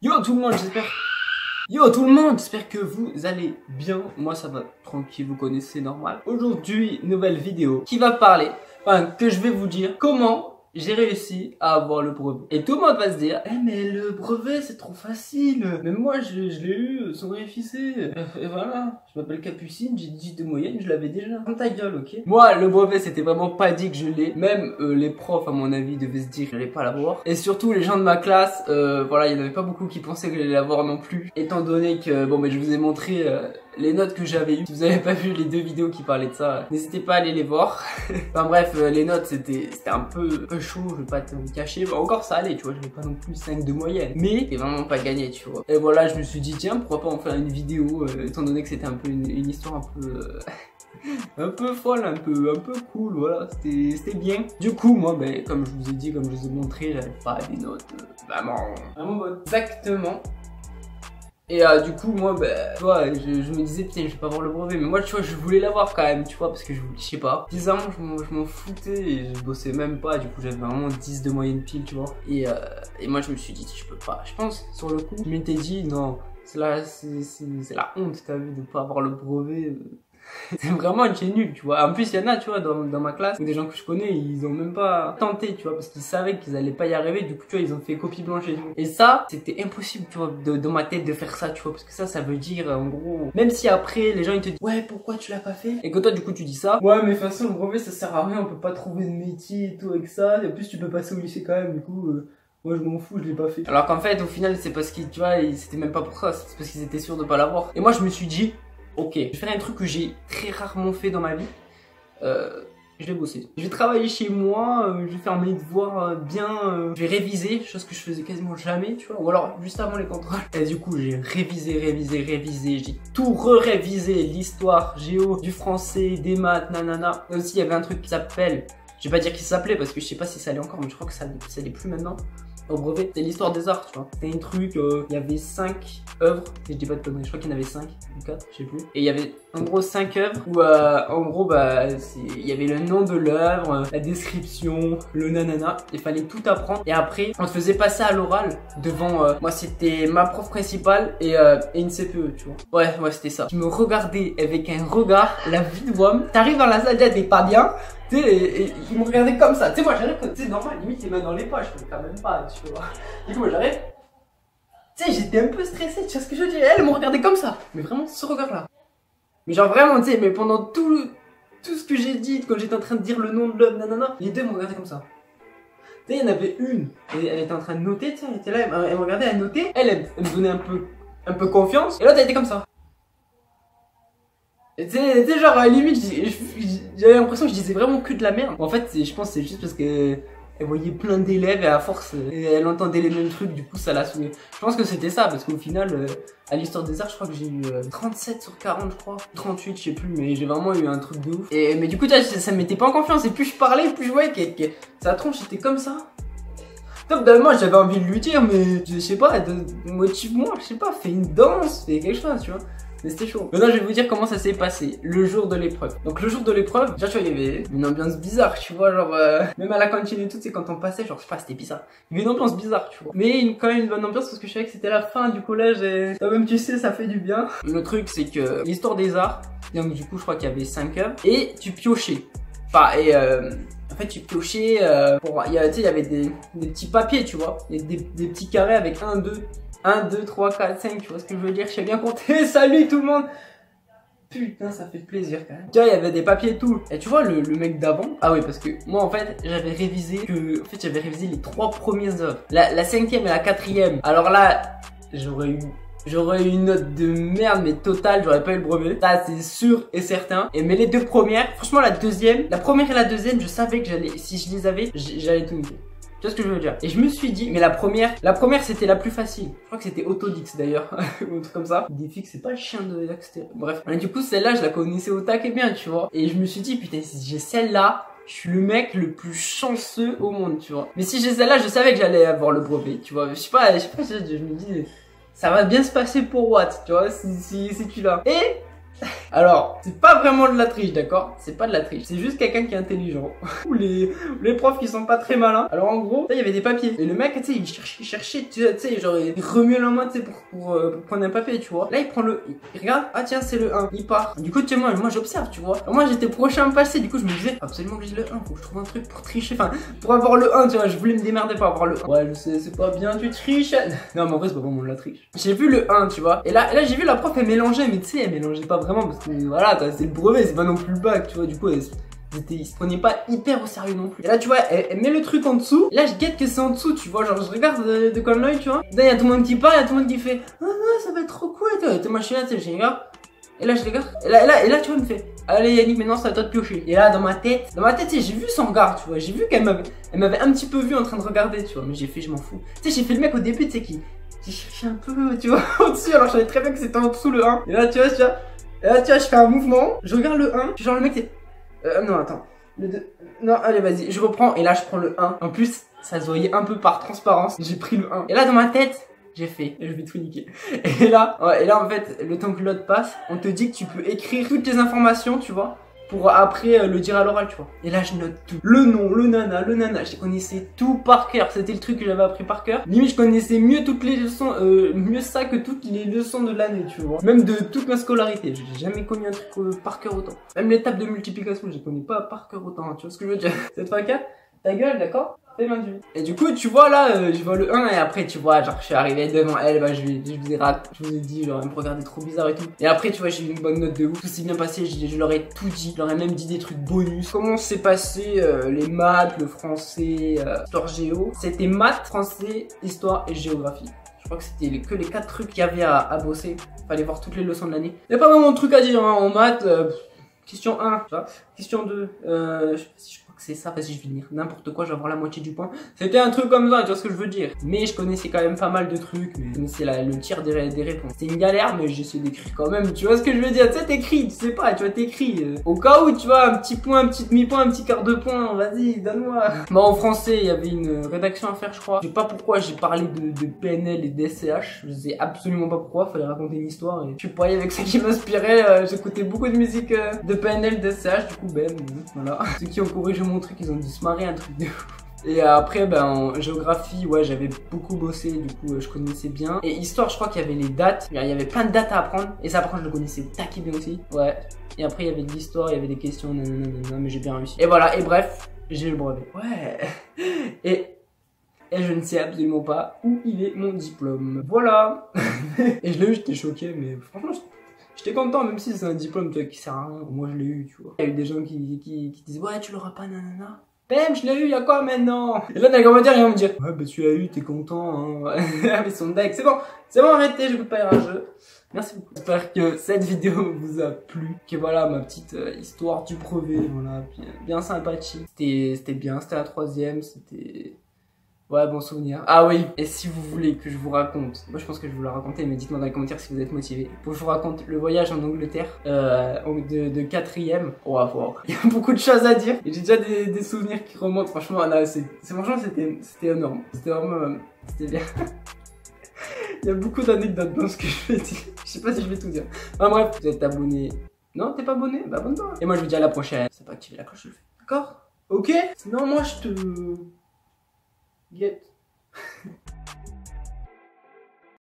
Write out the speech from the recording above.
Yo tout le monde, j'espère que vous allez bien. Moi ça va tranquille, vous connaissez, normal. Aujourd'hui, nouvelle vidéo qui va parler, que je vais vous dire comment j'ai réussi à avoir le brevet. Et tout le monde va se dire, mais le brevet c'est trop facile. Mais moi je l'ai eu sans réviser. Et voilà, je m'appelle Capucine, j'ai 18 de moyenne, je l'avais déjà. Dans ta gueule, ok. Moi le brevet c'était vraiment pas dit que je l'ai. Même les profs à mon avis devaient se dire que j'allais pas l'avoir. Et surtout les gens de ma classe, voilà, il y en avait pas beaucoup qui pensaient que j'allais l'avoir non plus. Étant donné que, bon je vous ai montré les notes que j'avais eues. Si vous avez pas vu les deux vidéos qui parlaient de ça, n'hésitez pas à aller les voir. Enfin bref, les notes c'était un peu chaud, je vais pas te le cacher. Bah, encore ça allait, tu vois, j'avais pas non plus 5 de moyenne. Mais c'est vraiment pas gagné, tu vois. Et voilà, je me suis dit, tiens, pourquoi pas en faire une vidéo, étant donné que c'était un peu une histoire un peu... un peu folle, un peu cool, voilà, c'était bien. Du coup, moi, comme je vous ai dit, comme je vous ai montré, j'avais pas des notes vraiment bonnes. Exactement. Et du coup moi tu vois, je me disais putain je vais pas avoir le brevet, mais moi tu vois je voulais l'avoir quand même, tu vois, parce que je sais pas, bizarrement je m'en foutais et je bossais même pas, du coup j'avais vraiment 10 de moyenne pile, tu vois. Et moi je me suis dit je peux pas, je pense sur le coup je m'étais dit non, c'est la honte, t'as vu, de pas avoir le brevet. C'est vraiment nul, tu vois. En plus, il y en a, tu vois, dans ma classe, des gens que je connais, ils ont même pas tenté, tu vois, parce qu'ils savaient qu'ils allaient pas y arriver. Du coup, tu vois, ils ont fait copie blanche et tout. Et ça, c'était impossible, tu vois, dans ma tête de faire ça, tu vois, parce que ça veut dire, en gros, même si après, les gens, ils te disent, ouais, pourquoi tu l'as pas fait? Et que toi, du coup, tu dis ça. Ouais, mais de toute façon, le brevet, ça sert à rien, on peut pas trouver de métier et tout avec ça. Et en plus, tu peux passer au lycée quand même, du coup, moi je m'en fous, je l'ai pas fait. Alors qu'en fait, au final, c'est parce qu'ils, tu vois, c'était même pas pour ça, c'est parce qu'ils étaient sûrs de pas l'avoir. Et moi, je me suis dit, ok, je vais faire un truc que j'ai très rarement fait dans ma vie. Je vais bosser. Je vais travailler chez moi, je vais faire mes devoirs bien, je vais réviser, chose que je faisais quasiment jamais, tu vois. Ou alors juste avant les contrôles. Et du coup, j'ai révisé, j'ai tout révisé, l'histoire, géo, du français, des maths, nanana. Et aussi, il y avait un truc qui s'appelle, je vais pas dire qu'il s'appelait parce que je sais pas si ça allait encore, mais je crois que ça l'est plus maintenant. Au brevet, c'est l'histoire des arts, tu vois. C'était un truc, il y avait 5 œuvres, si je dis pas de conneries, je crois qu'il y en avait 5 ou 4, je sais plus. Et il y avait en gros 5 œuvres où en gros il y avait le nom de l'œuvre, la description, le nanana. Il fallait tout apprendre. Et après, on te faisait passer à l'oral devant, moi c'était ma prof principale et une CPE, tu vois. Ouais, c'était ça. Je me regardais avec un regard, la vie de Wam. T'arrives dans la salle, t'es pas bien. Tu sais, et ils me regardaient comme ça. Tu sais, moi j'arrive, tu sais, normal, limite les mains dans les poches, mais quand même pas, tu vois. Du coup, moi j'arrive. Tu sais, j'étais un peu stressé, tu vois ce que je veux dire. Elles me regardaient comme ça. Mais vraiment, ce regard-là. Mais genre vraiment, tu sais, mais pendant tout ce que j'ai dit, quand j'étais en train de dire le nom de l'œuvre, nanana, les deux me regardaient comme ça. Tu sais, il y en avait une, elle était en train de noter, tu sais, elle était là, elle me regardait, elle notait. Elle me donnait un peu confiance. Et l'autre, elle était comme ça. Tu sais, genre, limite, j'avais l'impression que je disais vraiment que de la merde. En fait, je pense que c'est juste parce que elle voyait plein d'élèves et à force, elle entendait les mêmes trucs, du coup, ça l'a saoulée. Je pense que c'était ça, parce qu'au final, à l'histoire des arts, je crois que j'ai eu 37 sur 40, je crois. 38, je sais plus, mais j'ai vraiment eu un truc de ouf. Mais du coup, ça me mettait pas en confiance, et plus je parlais, plus je voyais que sa tronche était comme ça. Donc, moi, j'avais envie de lui dire, mais je sais pas, motive-moi, je sais pas, fais une danse, fais quelque chose, tu vois. Mais c'était chaud. Maintenant, je vais vous dire comment ça s'est passé le jour de l'épreuve. Donc, le jour de l'épreuve, déjà, tu vois, il y avait une ambiance bizarre, tu vois, genre, même à la cantine et tout, c'est quand on passait, genre, je sais pas, c'était bizarre. Il y avait une ambiance bizarre, tu vois. Mais quand même une bonne ambiance parce que je savais que c'était la fin du collège et toi même, tu sais, ça fait du bien. Le truc, c'est que l'histoire des arts, donc, du coup, je crois qu'il y avait 5 œuvres et tu piochais. En fait, tu piochais tu sais, il y avait des petits papiers, tu vois. Il y a des petits carrés avec 1, 2, 3, 4, 5, tu vois ce que je veux dire? Je sais bien compter. Salut tout le monde! Putain, ça fait plaisir quand même. Tu vois, il y avait des papiers et tout. Et tu vois, le mec d'avant. Ah oui, parce que moi, en fait, j'avais révisé les 3 premières œuvres. La 5e et la 4e. Alors là, j'aurais eu une note de merde, mais totale, j'aurais pas eu le brevet. Ça, c'est sûr et certain. Mais les 2 premières, franchement, la première et la deuxième, je savais que si je les avais, j'allais tout niquer. Tu vois ce que je veux dire? Et je me suis dit, mais la première c'était la plus facile. Je crois que c'était Autodix d'ailleurs, ou un truc comme ça. Défix, c'est pas le chien de Daxter. Bref. Et du coup, celle-là, je la connaissais au taquet bien, tu vois. Et je me suis dit, putain, si j'ai celle-là, je suis le mec le plus chanceux au monde, tu vois. Mais si j'ai celle-là, je savais que j'allais avoir le brevet, tu vois. Je sais pas, je me dis, ça va bien se passer pour Watt, tu vois, si tu l'as. Et Alors, c'est pas vraiment de la triche, d'accord? C'est pas de la triche. C'est juste quelqu'un qui est intelligent. Ou les profs qui sont pas très malins. Alors en gros, là, il y avait des papiers. Et le mec, tu sais, il cherchait, tu sais, genre, il remuait la main, tu sais, pour prendre un papier, tu vois. Là, il prend il regarde, ah tiens, c'est le 1. Il part. Du coup, tu sais, moi j'observe, tu vois. Alors, moi, j'étais prochain à passer. Du coup, je me disais, absolument que j'ai le 1. Faut que je trouve un truc pour tricher. Enfin, pour avoir le 1, tu vois. Je voulais me démerder pour avoir le 1. Ouais, je sais, c'est pas bien, tu triches. Non, mais en vrai, c'est pas vraiment de la triche. J'ai vu le 1, tu vois. Et là j'ai vu la prof, elle mélangeait, mais tu sais, elle mélangeait pas vraiment parce que voilà, c'est le brevet, c'est pas non plus le bac, tu vois. Du coup, ils se prenaient pas hyper au sérieux non plus. Et là, tu vois, elle met le truc en dessous. Et là, je guette que c'est en dessous, tu vois. Genre, je regarde de comme l'œil, tu vois. Là, il y a tout le monde qui parle, il y a tout le monde qui fait ah non, ça va être trop cool. Et moi, je suis là, tu sais, je regarde. Et là, je regarde. Et là, tu vois, elle me fait allez, Yannick, maintenant, c'est à toi de piocher. Et là, dans ma tête, j'ai vu son regard, tu vois. J'ai vu qu'elle m'avait un petit peu vu en train de regarder, tu vois. Mais j'ai fait, je m'en fous. Tu sais, j'ai fait le mec au début, tu sais, j'ai cherché un peu, tu vois, au-dessus. Alors, je savais très bien que c'était en dessous le 1. Et là, tu vois, et là, tu vois, je fais un mouvement. Je regarde le 1. Genre, le mec, c'est non, attends. Le 2. Non, allez, vas-y, je reprends. Et là, je prends le 1. En plus, ça se voyait un peu par transparence. J'ai pris le 1. Et là, dans ma tête, j'ai fait. Et je vais tout niquer. Et là, en fait, le temps que l'autre passe, on te dit que tu peux écrire toutes les informations, tu vois, pour après le dire à l'oral, tu vois. Et là, je note tout. Le nom, le nana, je connaissais tout par cœur. C'était le truc que j'avais appris par cœur. Limite, je connaissais mieux toutes les leçons, mieux ça que toutes les leçons de l'année, tu vois. Même de toute ma scolarité. J'ai jamais connu un truc par cœur autant. Même les tables de multiplication, je les connais pas par cœur autant, hein, tu vois ce que je veux dire. Cette fois 4, ta gueule, d'accord? Et du coup, tu vois là, je vois le 1 et après, tu vois, genre, je suis arrivé devant elle, bah, je vous ai dit, genre, elle me regardait trop bizarre et tout. Et après, tu vois, j'ai eu une bonne note de ouf. Tout s'est bien passé, je leur ai tout dit. Je leur ai même dit des trucs bonus. Comment s'est passé les maths, le français, histoire géo? C'était maths, français, histoire et géographie. Je crois que c'était que les 4 trucs qu'il y avait à bosser. Fallait voir toutes les leçons de l'année. Il n'y a pas vraiment de truc à dire hein, en maths. Question 1, tu vois. Question 2, je sais pas si je crois que c'est ça, parce que je vais dire n'importe quoi, je vais avoir la moitié du point. C'était un truc comme ça, tu vois ce que je veux dire. Mais je connaissais quand même pas mal de trucs, mais je connaissais le tiers des réponses. C'est une galère, mais j'essaie d'écrire quand même, tu vois ce que je veux dire. Tu sais, t'écris, tu sais pas, tu vois, t'écris. Au cas où, tu vois, un petit point, un petit demi-point, un petit quart de point, vas-y, donne-moi. Bon, en français, il y avait une rédaction à faire, je crois. Je sais pas pourquoi j'ai parlé de PNL et d'SCH. Je sais absolument pas pourquoi, fallait raconter une histoire. Et je suis pas avec ce qui m'inspirait. J'écoutais beaucoup de musique de PNL, d'SCH, du coup, ben, voilà. Ceux qui ont corrigé mon truc, ils ont dû se marrer, un truc de ouf. Et après, ben, en géographie, ouais, j'avais beaucoup bossé, du coup, je connaissais bien. Et histoire, je crois qu'il y avait les dates. Il y avait plein de dates à apprendre. Et ça, par contre, je le connaissais taquet bien aussi. Ouais. Et après, il y avait de l'histoire, il y avait des questions, nanana, mais j'ai bien réussi. Et voilà, et bref, j'ai le brevet. Ouais. Et je ne sais absolument pas où il est mon diplôme. Voilà. Et je l'ai eu, j'étais choqué, mais franchement, j'étais content, même si c'est un diplôme qui sert à rien. Moi, je l'ai eu, tu vois. Il y a eu des gens qui disaient, ouais, tu l'auras pas, nanana. Bam, je l'ai eu, y'a quoi maintenant? Et là, dans les commentaires, ils vont me dire, ouais, bah, tu l'as eu, t'es content, hein. Ils sont deck. C'est bon, arrêtez, je peux pas y rageux. Merci beaucoup. J'espère que cette vidéo vous a plu. Que voilà, ma petite histoire du brevet, voilà. Puis, bien sympathique. C'était bien, c'était la 3e, c'était... Ouais, bon souvenir. Ah oui, et si vous voulez que je vous raconte, moi je pense que je vais vous la raconter, mais dites-moi dans les commentaires si vous êtes motivé. Pour que je vous raconte le voyage en Angleterre de 4e. Wow. Il y a beaucoup de choses à dire. Et j'ai déjà des souvenirs qui remontent. Franchement, là, franchement, c'était énorme. C'était vraiment, c'était bien. Il y a beaucoup d'anecdotes dans ce que je vais dire. Je sais pas si je vais tout dire. Enfin bref, vous êtes abonné. Non, t'es pas abonné? Bah abonne-toi. Et moi je vous dis à la prochaine. C'est pas activer la cloche, je le fais. D'accord? Ok? Sinon moi je te... Get.